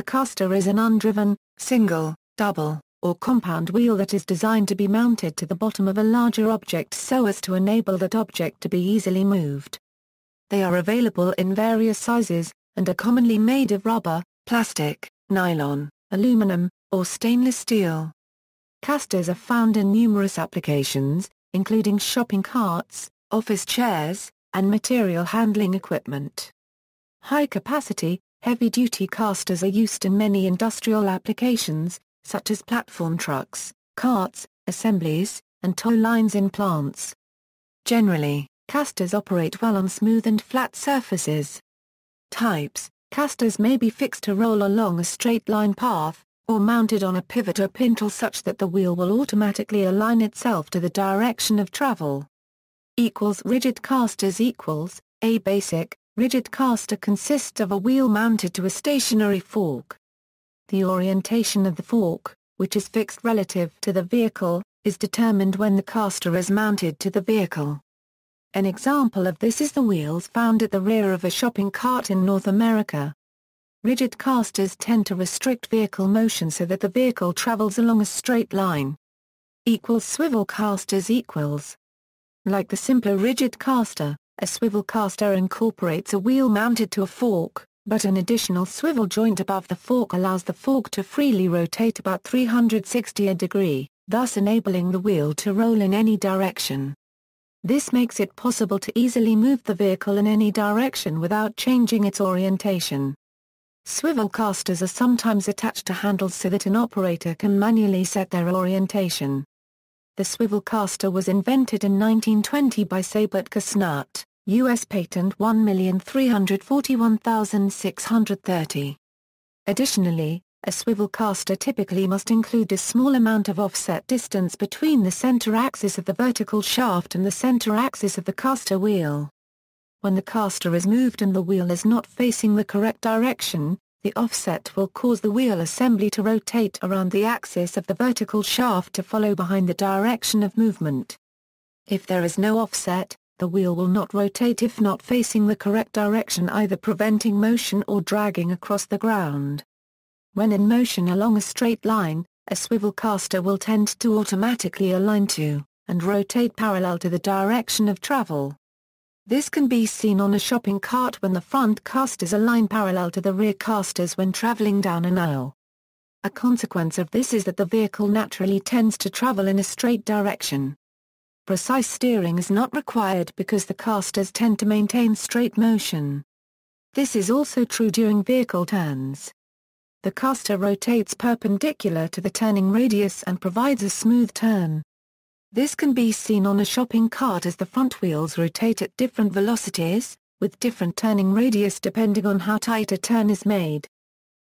A caster is an undriven, single, double, or compound wheel that is designed to be mounted to the bottom of a larger object so as to enable that object to be easily moved. They are available in various sizes, and are commonly made of rubber, plastic, nylon, aluminum, or stainless steel. Casters are found in numerous applications, including shopping carts, office chairs, and material handling equipment. High-capacity, heavy-duty casters are used in many industrial applications, such as platform trucks, carts, assemblies, and tow lines in plants. Generally, casters operate well on smooth and flat surfaces. Types: casters may be fixed to roll along a straight line path, or mounted on a pivot or pintle such that the wheel will automatically align itself to the direction of travel. Rigid casters equals, a basic, rigid caster consists of a wheel mounted to a stationary fork. The orientation of the fork, which is fixed relative to the vehicle, is determined when the caster is mounted to the vehicle. An example of this is the wheels found at the rear of a shopping cart in North America. Rigid casters tend to restrict vehicle motion so that the vehicle travels along a straight line. Swivel casters equals. Like the simpler rigid caster, a swivel caster incorporates a wheel mounted to a fork, but an additional swivel joint above the fork allows the fork to freely rotate about 360 degrees, thus enabling the wheel to roll in any direction. This makes it possible to easily move the vehicle in any direction without changing its orientation. Swivel casters are sometimes attached to handles so that an operator can manually set their orientation. The swivel caster was invented in 1920 by Sabert Kasnut, U.S. Patent 1,341,630. Additionally, a swivel caster typically must include a small amount of offset distance between the center axis of the vertical shaft and the center axis of the caster wheel. When the caster is moved and the wheel is not facing the correct direction, the offset will cause the wheel assembly to rotate around the axis of the vertical shaft to follow behind the direction of movement. If there is no offset, the wheel will not rotate if not facing the correct direction, either preventing motion or dragging across the ground. When in motion along a straight line, a swivel caster will tend to automatically align to, and rotate parallel to the direction of travel. This can be seen on a shopping cart when the front casters align parallel to the rear casters when traveling down an aisle. A consequence of this is that the vehicle naturally tends to travel in a straight direction. Precise steering is not required because the casters tend to maintain straight motion. This is also true during vehicle turns. The caster rotates perpendicular to the turning radius and provides a smooth turn. This can be seen on a shopping cart as the front wheels rotate at different velocities, with different turning radius depending on how tight a turn is made.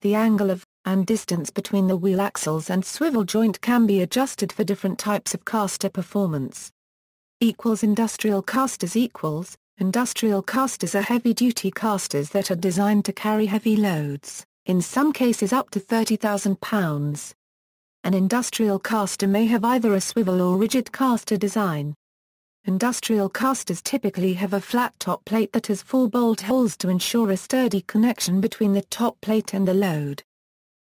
The angle of, and distance between the wheel axles and swivel joint can be adjusted for different types of caster performance. Industrial casters equals. Industrial casters are heavy-duty casters that are designed to carry heavy loads, in some cases up to 30,000 pounds. An industrial caster may have either a swivel or rigid caster design. Industrial casters typically have a flat top plate that has 4 bolt holes to ensure a sturdy connection between the top plate and the load.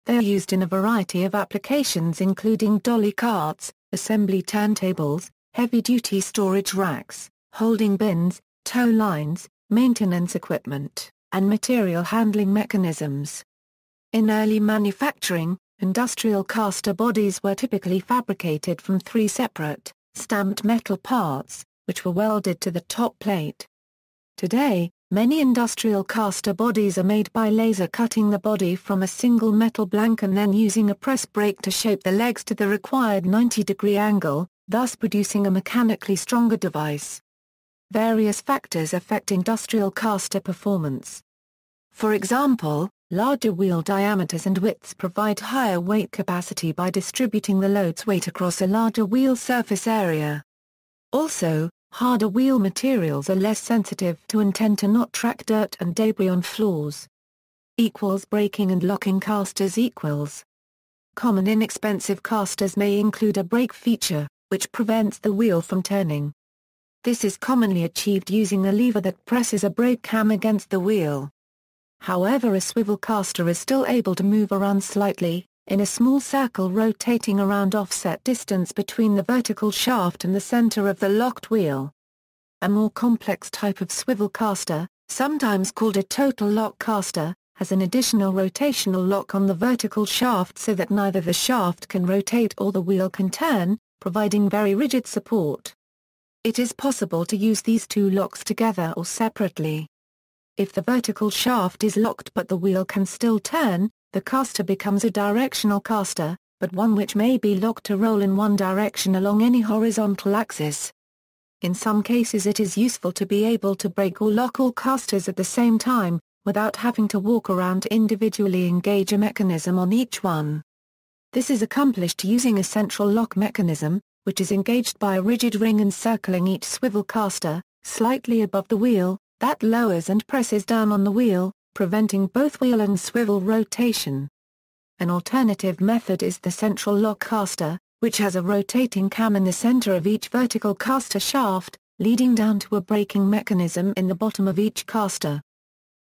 They are used in a variety of applications including dolly carts, assembly turntables, heavy-duty storage racks, holding bins, tow lines, maintenance equipment, and material handling mechanisms. In early manufacturing, industrial caster bodies were typically fabricated from 3 separate, stamped metal parts, which were welded to the top plate. Today, many industrial caster bodies are made by laser cutting the body from a single metal blank and then using a press brake to shape the legs to the required 90-degree angle, thus producing a mechanically stronger device. Various factors affect industrial caster performance. For example, larger wheel diameters and widths provide higher weight capacity by distributing the load's weight across a larger wheel surface area. Also, harder wheel materials are less sensitive to and tend to not track dirt and debris on floors. Braking and locking casters equals. Common inexpensive casters may include a brake feature, which prevents the wheel from turning. This is commonly achieved using a lever that presses a brake cam against the wheel. However, a swivel caster is still able to move around slightly, in a small circle rotating around offset distance between the vertical shaft and the center of the locked wheel. A more complex type of swivel caster, sometimes called a total lock caster, has an additional rotational lock on the vertical shaft so that neither the shaft can rotate or the wheel can turn, providing very rigid support. It is possible to use these two locks together or separately. If the vertical shaft is locked but the wheel can still turn, the caster becomes a directional caster, but one which may be locked to roll in one direction along any horizontal axis. In some cases it is useful to be able to break or lock all casters at the same time, without having to walk around to individually engage a mechanism on each one. This is accomplished using a central lock mechanism, which is engaged by a rigid ring encircling each swivel caster, slightly above the wheel, that lowers and presses down on the wheel, preventing both wheel and swivel rotation. An alternative method is the central lock caster, which has a rotating cam in the center of each vertical caster shaft, leading down to a braking mechanism in the bottom of each caster.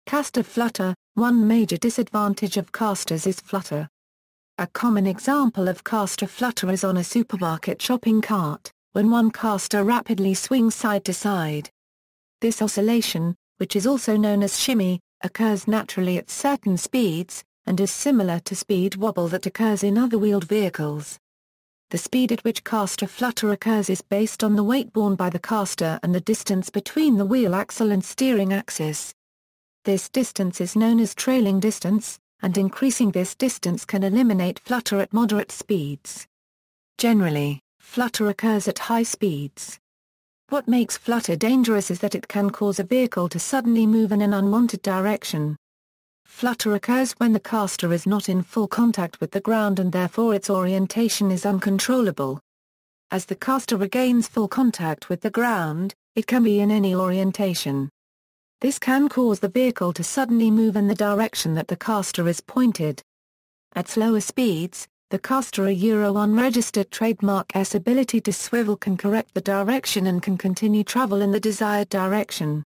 Caster flutter. One major disadvantage of casters is flutter. A common example of caster flutter is on a supermarket shopping cart, when one caster rapidly swings side to side. This oscillation, which is also known as shimmy, occurs naturally at certain speeds, and is similar to speed wobble that occurs in other wheeled vehicles. The speed at which caster flutter occurs is based on the weight borne by the caster and the distance between the wheel axle and steering axis. This distance is known as trailing distance, and increasing this distance can eliminate flutter at moderate speeds. Generally, flutter occurs at high speeds. What makes flutter dangerous is that it can cause a vehicle to suddenly move in an unwanted direction. Flutter occurs when the caster is not in full contact with the ground and therefore its orientation is uncontrollable. As the caster regains full contact with the ground, it can be in any orientation. This can cause the vehicle to suddenly move in the direction that the caster is pointed. At slower speeds, the caster unregistered trademark S ability to swivel can correct the direction and can continue travel in the desired direction.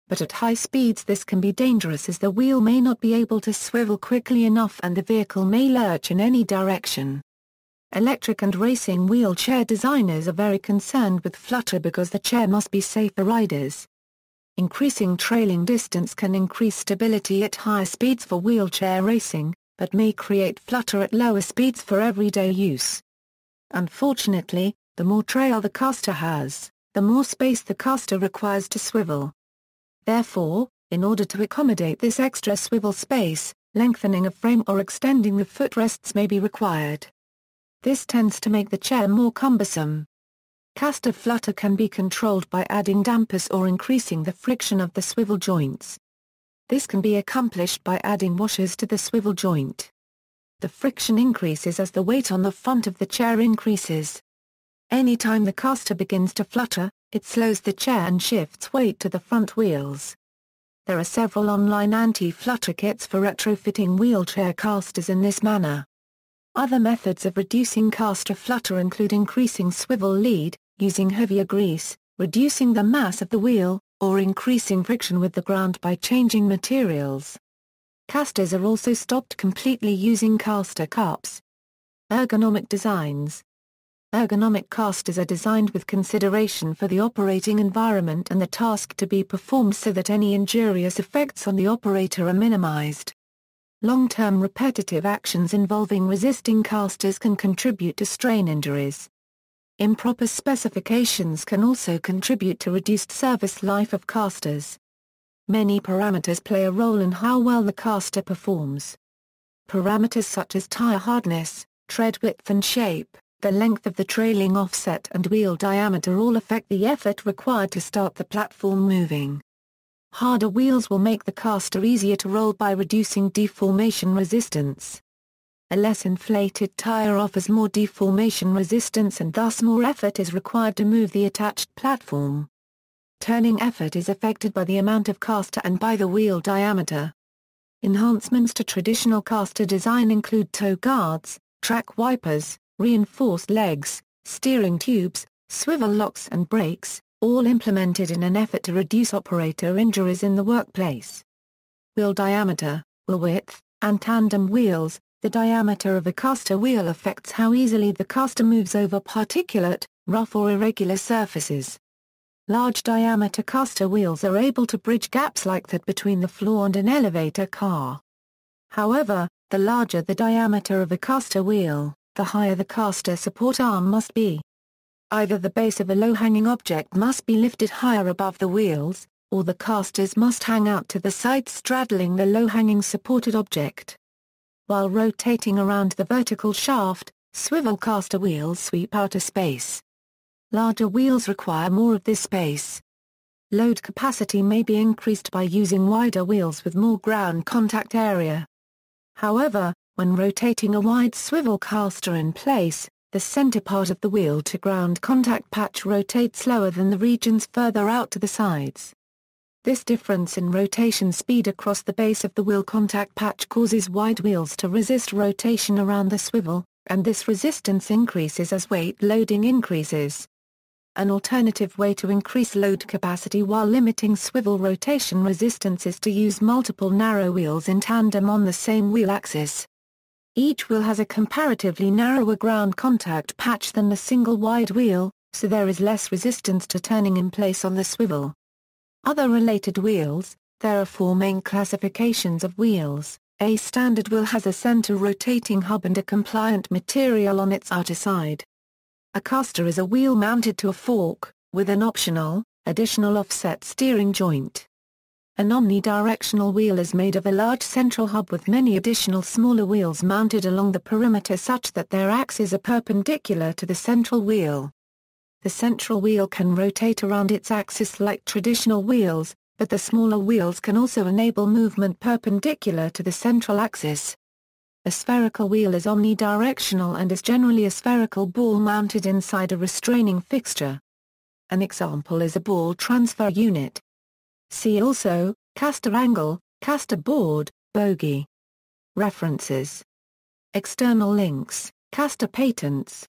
But at high speeds this can be dangerous as the wheel may not be able to swivel quickly enough and the vehicle may lurch in any direction. Electric and racing wheelchair designers are very concerned with flutter because the chair must be safe for riders. Increasing trailing distance can increase stability at higher speeds for wheelchair racing, but may create flutter at lower speeds for everyday use. Unfortunately, the more trail the caster has, the more space the caster requires to swivel. Therefore, in order to accommodate this extra swivel space, lengthening a frame or extending the footrests may be required. This tends to make the chair more cumbersome. Caster flutter can be controlled by adding dampers or increasing the friction of the swivel joints. This can be accomplished by adding washers to the swivel joint. The friction increases as the weight on the front of the chair increases. Anytime the caster begins to flutter, it slows the chair and shifts weight to the front wheels. There are several online anti-flutter kits for retrofitting wheelchair casters in this manner. Other methods of reducing caster flutter include increasing swivel lead, using heavier grease, reducing the mass of the wheel, or increasing friction with the ground by changing materials. Casters are also stopped completely using caster cups. Ergonomic designs. Ergonomic casters are designed with consideration for the operating environment and the task to be performed so that any injurious effects on the operator are minimized. Long-term repetitive actions involving resisting casters can contribute to strain injuries. Improper specifications can also contribute to reduced service life of casters. Many parameters play a role in how well the caster performs. Parameters such as tire hardness, tread width and shape, the length of the trailing offset and wheel diameter all affect the effort required to start the platform moving. Harder wheels will make the caster easier to roll by reducing deformation resistance. A less inflated tire offers more deformation resistance and thus more effort is required to move the attached platform. Turning effort is affected by the amount of caster and by the wheel diameter. Enhancements to traditional caster design include toe guards, track wipers, reinforced legs, steering tubes, swivel locks and brakes, all implemented in an effort to reduce operator injuries in the workplace. Wheel diameter, wheel width, and tandem wheels. The diameter of a caster wheel affects how easily the caster moves over particulate, rough or irregular surfaces. Large diameter caster wheels are able to bridge gaps like that between the floor and an elevator car. However, the larger the diameter of a caster wheel, the higher the caster support arm must be. Either the base of a low-hanging object must be lifted higher above the wheels, or the casters must hang out to the sides straddling the low-hanging supported object. While rotating around the vertical shaft, swivel caster wheels sweep out a space. Larger wheels require more of this space. Load capacity may be increased by using wider wheels with more ground contact area. However, when rotating a wide swivel caster in place, the center part of the wheel-to-ground contact patch rotates slower than the regions further out to the sides. This difference in rotation speed across the base of the wheel contact patch causes wide wheels to resist rotation around the swivel, and this resistance increases as weight loading increases. An alternative way to increase load capacity while limiting swivel rotation resistance is to use multiple narrow wheels in tandem on the same wheel axis. Each wheel has a comparatively narrower ground contact patch than the single wide wheel, so there is less resistance to turning in place on the swivel. Other related wheels. There are four main classifications of wheels. A standard wheel has a center rotating hub and a compliant material on its outer side. A caster is a wheel mounted to a fork, with an optional, additional offset steering joint. An omnidirectional wheel is made of a large central hub with many additional smaller wheels mounted along the perimeter such that their axes are perpendicular to the central wheel. The central wheel can rotate around its axis like traditional wheels, but the smaller wheels can also enable movement perpendicular to the central axis. A spherical wheel is omnidirectional and is generally a spherical ball mounted inside a restraining fixture. An example is a ball transfer unit. See also, caster angle, caster board, bogie. References. External links, caster patents,